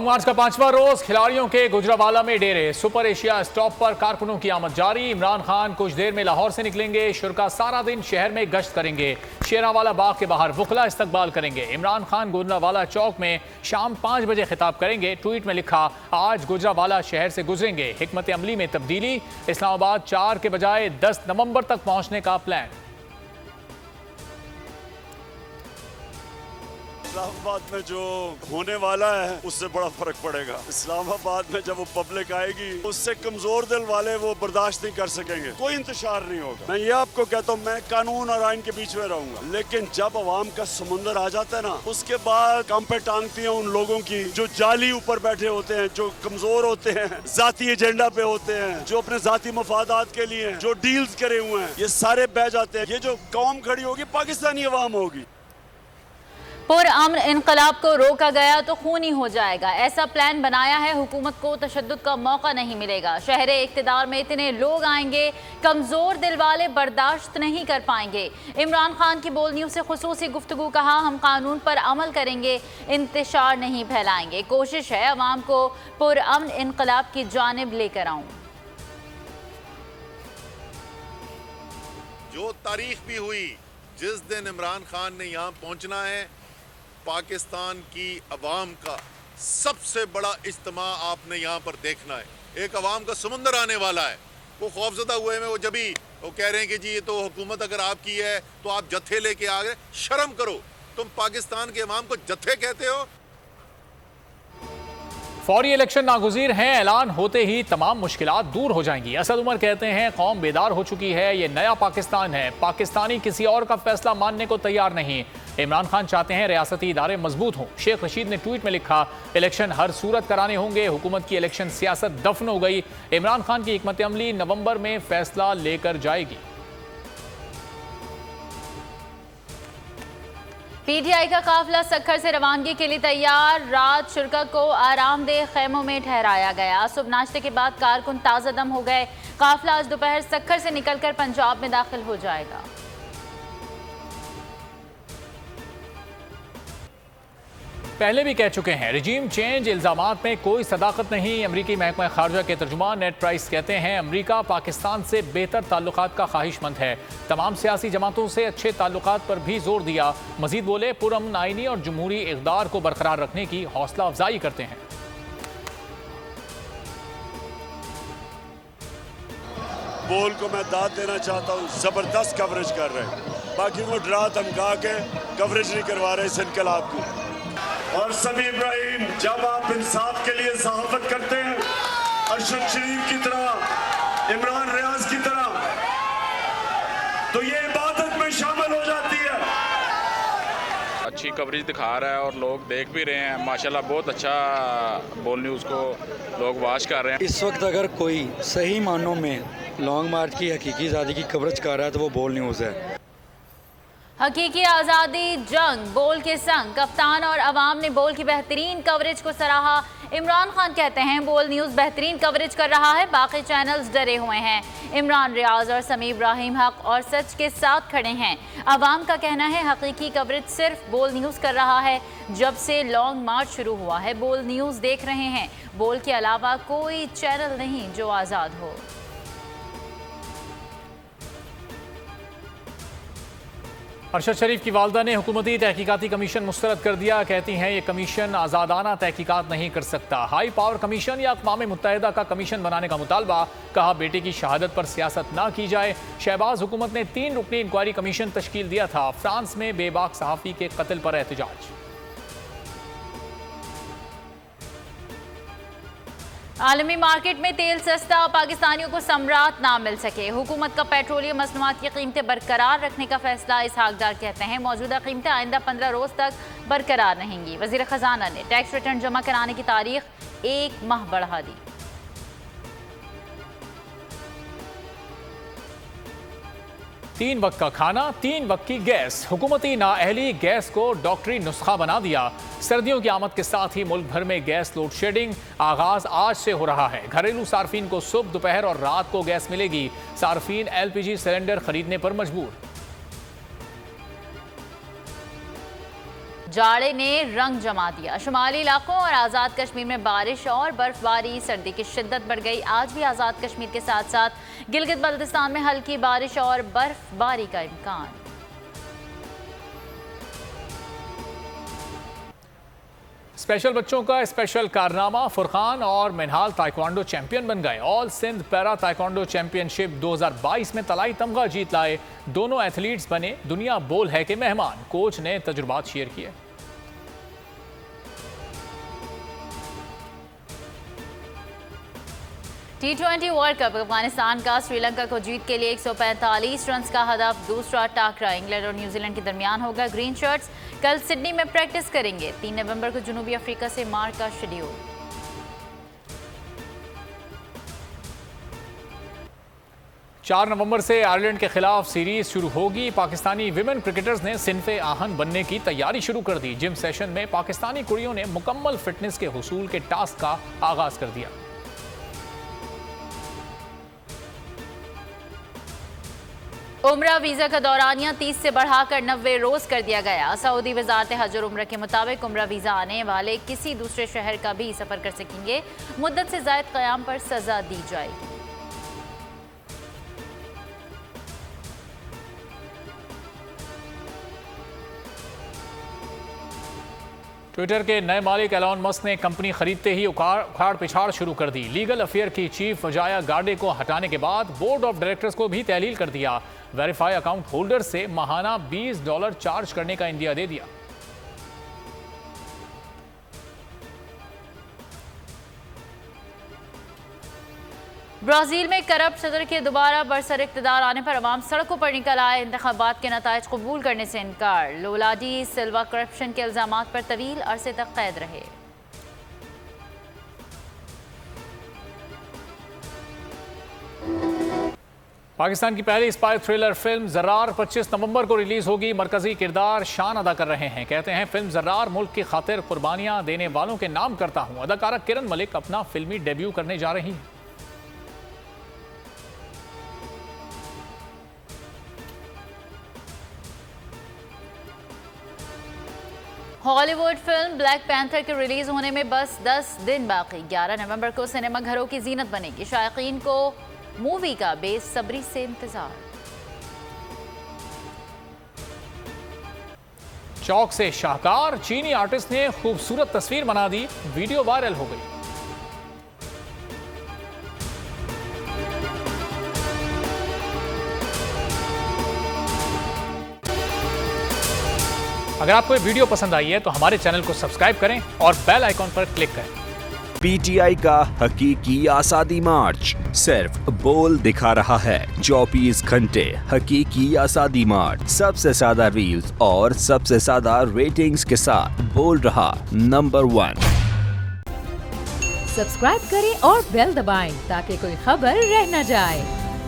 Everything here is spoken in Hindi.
लॉन्ग मार्च का 5वां रोज खिलाड़ियों के गुजरावाला में डेरे। सुपर एशिया स्टॉप पर कारकुनों की आमद जारी। इमरान खान कुछ देर में लाहौर से निकलेंगे। शुरा सारा दिन शहर में गश्त करेंगे। शेरावाला बाग के बाहर वुकला इस्तकबाल करेंगे। इमरान खान गुजरावाला चौक में शाम 5 बजे खिताब करेंगे। ट्वीट में लिखा, आज गुजरावाला शहर से गुजरेंगे। हिकमत अमली में तब्दीली, इस्लामाबाद 4 के बजाय 10 नवंबर तक पहुंचने का प्लान। इस्लामाबाद में जो होने वाला है उससे बड़ा फर्क पड़ेगा। इस्लामाबाद में जब वो पब्लिक आएगी उससे कमजोर दिल वाले वो बर्दाश्त नहीं कर सकेंगे। कोई इंतशार नहीं होगा। मैं ये आपको कहता हूँ, मैं कानून और आइन के बीच में रहूंगा, लेकिन जब अवाम का समुंदर आ जाता है ना, उसके बाद कम पे टांगती हैं उन लोगों की जो जाली ऊपर बैठे होते हैं, जो कमजोर होते हैं, जाती एजेंडा पे होते हैं, जो अपने जाती मफादात के लिए जो डील्स करे हुए हैं, ये सारे बह जाते हैं। ये जो कौम खड़ी होगी पाकिस्तानी अवाम होगी। पुरअमन इनकलाब को रोका गया तो खूनी हो जाएगा, ऐसा प्लान बनाया है। हुकूमत को तशद्दुद का मौका नहीं मिलेगा। शहरे इक़्तिदार में इतने लोग आएंगे, कमज़ोर दिल वाले बर्दाश्त नहीं कर पाएंगे। इमरान खान की बोल न्यूज़ से खुसूसी गुफ्तगू, कहा हम कानून पर अमल करेंगे, इंतशार नहीं फैलाएंगे। कोशिश है अवाम को पुरअमन इनकलाब की जानिब लेकर आऊँ। जो तारीख भी हुई, जिस दिन इमरान खान ने यहाँ पहुँचना है, पाकिस्तान की अवाम का सबसे बड़ा इज्तिमा आपने यहाँ पर देखना है। एक अवाम का समुंदर आने वाला है। वो खौफजदा हुए में वो जभी वो कह रहे हैं कि जी ये तो हुकूमत अगर आपकी है तो आप जत्थे लेके आ गए। शर्म करो, तुम पाकिस्तान के अवाम को जत्थे कहते हो। फौरी इलेक्शन नागुज़ीर हैं, ऐलान होते ही तमाम मुश्किलात दूर हो जाएंगी। असद उमर कहते हैं कौम बेदार हो चुकी है, ये नया पाकिस्तान है, पाकिस्तानी किसी और का फैसला मानने को तैयार नहीं। इमरान खान चाहते हैं रियासती इदारे मजबूत हों। शेख रशीद ने ट्वीट में लिखा, इलेक्शन हर सूरत कराने होंगे, हुकूमत की इलेक्शन सियासत दफन हो गई। इमरान खान की हिकमत अमली नवंबर में फैसला लेकर जाएगी। पीटीआई का काफिला सक्खर से रवानगी के लिए तैयार। रात शुरा को आरामदेह खेमों में ठहराया गया। सुबह नाश्ते के बाद कारकुन ताज़ा दम हो गए। काफिला आज दोपहर सक्खर से निकलकर पंजाब में दाखिल हो जाएगा। पहले भी कह चुके हैं, रजीम चेंज इल्जामात में कोई सदाकत नहीं। अमरीकी महकमा खारजा के तर्जुमान नेड प्राइस कहते हैं अमरीका पाकिस्तान से बेहतर ताल्लुकात का ख्वाहिशमंद है। तमाम सियासी जमातों से अच्छे ताल्लुकात पर भी जोर दिया। मजीद बोले, पुरअमन आईनी और जमहूरी इक़दार को बरकरार रखने की हौसला अफजाई करते हैं। बोल को मैं दाद देना चाहता हूँ, जबरदस्त कवरेज कर रहे हैं। बाकी वो डरा धमका के कवरेज नहीं करवा रहे इस इनकलाब की। और समी इब्राहिम, जब आप इंसाफ के लिए सहाफत करते हैं, अरशद शरीफ की तरह, इमरान रियाज की तरह, तो ये इबादत में शामिल हो जाती है। अच्छी कवरेज दिखा रहा है और लोग देख भी रहे हैं। माशाल्लाह बहुत अच्छा बोल न्यूज़ को लोग वॉच कर रहे हैं। इस वक्त अगर कोई सही मानों में लॉन्ग मार्च की हकीकी आज़ादी की कवरेज कर रहा है तो वो बोल न्यूज़ है। हकीकी आज़ादी जंग बोल के संग, कप्तान और अवाम ने बोल की बेहतरीन कवरेज को सराहा। इमरान खान कहते हैं बोल न्यूज़ बेहतरीन कवरेज कर रहा है, बाकी चैनल्स डरे हुए हैं। इमरान रियाज और समी इब्राहिम हक और सच के साथ खड़े हैं। अवाम का कहना है हकीकी कवरेज सिर्फ बोल न्यूज़ कर रहा है। जब से लॉन्ग मार्च शुरू हुआ है बोल न्यूज़ देख रहे हैं। बोल के अलावा कोई चैनल नहीं जो आज़ाद हो। अरशद शरीफ की वालदा ने हुकूमती तहकीकाती कमीशन मुस्तरद कर दिया। कहती हैं ये कमीशन आज़ादाना तहकीकात नहीं कर सकता। हाई पावर कमीशन या अक़वाम मुत्तहिदा का कमीशन बनाने का मुतालबा। कहा बेटे की शहादत पर सियासत ना की जाए। शहबाज हुकूमत ने 3 रुकनी इंक्वायरी कमीशन तश्कील दिया था। फ्रांस में बेबाक सहाफ़ी के कत्ल पर एहतजाज। आलमी मार्केट में तेल सस्ता, पाकिस्तानियों को सम्राट ना मिल सके। हुकूमत का पेट्रोलियम मसनूआत की कीमतें बरकरार रखने का फैसला। इसहाक डार कहते हैं मौजूदा कीमतें आइंदा 15 रोज तक बरकरार रहेंगी। वज़ीर ख़जाना ने टैक्स रिटर्न जमा कराने की तारीख 1 माह बढ़ा दी। तीन वक्त का खाना, 3 वक्त की गैस। हुकूमती नाअहली गैस को डॉक्टरी नुस्खा बना दिया। सर्दियों की आमद के साथ ही मुल्क भर में गैस लोड शेडिंग आगाज आज से हो रहा है। घरेलू सार्फिन को सुबह, दोपहर और रात को गैस मिलेगी। सार्फिन LPG सिलेंडर खरीदने पर मजबूर। जाड़े ने रंग जमा दिया। शुमाली इलाकों और आज़ाद कश्मीर में बारिश और बर्फबारी, सर्दी की शिद्दत बढ़ गई। आज भी आज़ाद कश्मीर के साथ साथ गिलगित बल्तिस्तान में हल्की बारिश और बर्फबारी का इम्कान। स्पेशल बच्चों का स्पेशल कारनामा, फुरकान और मिनहाल ताइक्वांडो चैंपियन बन गए। All Sindh para taekwondo championship 2022 में तलाई तमगा जीत लाए। दोनों एथलीट्स बने दुनिया बोल है के मेहमान। कोच ने तजुर्बात शेयर किए। T20 वर्ल्ड कप, अफगानिस्तान का श्रीलंका को जीत के लिए 145 रन का हदफ। दूसरा टाकरा इंग्लैंड और न्यूजीलैंड के दरमियान होगा। ग्रीन शर्ट्स कल सिडनी में प्रैक्टिस करेंगे। 3 नवंबर को जनूबी अफ्रीका से मार्च का शेड्यूल। चार नवंबर से आयरलैंड के खिलाफ सीरीज शुरू होगी। पाकिस्तानी विमेन क्रिकेटर्स ने सिनफे आहन बनने की तैयारी शुरू कर दी। जिम सेशन में पाकिस्तानी कुड़ियों ने मुकम्मल फिटनेस के हुसूल के टास्क का आगाज कर दिया। उम्रा वीजा का दौरानिया 30 से बढ़ाकर 90 रोज कर दिया गया। सऊदी वजारत हज और उम्र के मुताबिक उम्रा वीजा आने वाले किसी दूसरे शहर का भी सफर कर सकेंगे। मुद्दत से जायद क़याम पर सजा दी जाएगी। ट्विटर के नए मालिक एलॉन मस्क ने कंपनी खरीदते ही उखाड़ पिछाड़ शुरू कर दी। लीगल अफेयर की चीफ वजाया गार्डे को हटाने के बाद बोर्ड ऑफ डायरेक्टर्स को भी तहलील कर दिया। वेरीफाई अकाउंट होल्डर से माहाना $20 चार्ज करने का इंदिया दे दिया। ब्राजील में करप्ट सदर के दोबारा बरसर इक़्तिदार आने पर अवाम सड़कों पर निकल आए। इंतखाबात के नताइज कबूल करने से इनकार। लुला डी सिल्वा करप्शन के इल्जामात पर तवील अरसे तक कैद रहे। पाकिस्तान की पहली स्पाई थ्रिलर फिल्म जर्रार 25 नवंबर को रिलीज होगी। मरकजी किरदार शान अदा कर रहे हैं। कहते हैं फिल्म जर्रार मुल्क की खातिर कुर्बानियां देने वालों के नाम करता हूं। अदाकारा किरण मलिक अपना फिल्मी डेब्यू करने जा रही हैं। हॉलीवुड फिल्म ब्लैक पैंथर के रिलीज होने में बस 10 दिन बाकी। 11 नवंबर को सिनेमा घरों की जीनत बनेगी। शायकीन को मूवी का बेसब्री से इंतजार। चौक से शाहकार, चीनी आर्टिस्ट ने खूबसूरत तस्वीर बना दी। वीडियो वायरल हो गई। अगर आपको ये वीडियो पसंद आई है तो हमारे चैनल को सब्सक्राइब करें और बेल आइकॉन पर क्लिक करें। पीटीआई का हकीकी आज़ादी मार्च सिर्फ बोल दिखा रहा है। 24 घंटे हकीकी आज़ादी मार्च, सबसे ज्यादा रील्स और सबसे ज्यादा रेटिंग्स के साथ बोल रहा नंबर 1। सब्सक्राइब करें और बेल दबाएं ताकि कोई खबर रह न जाए।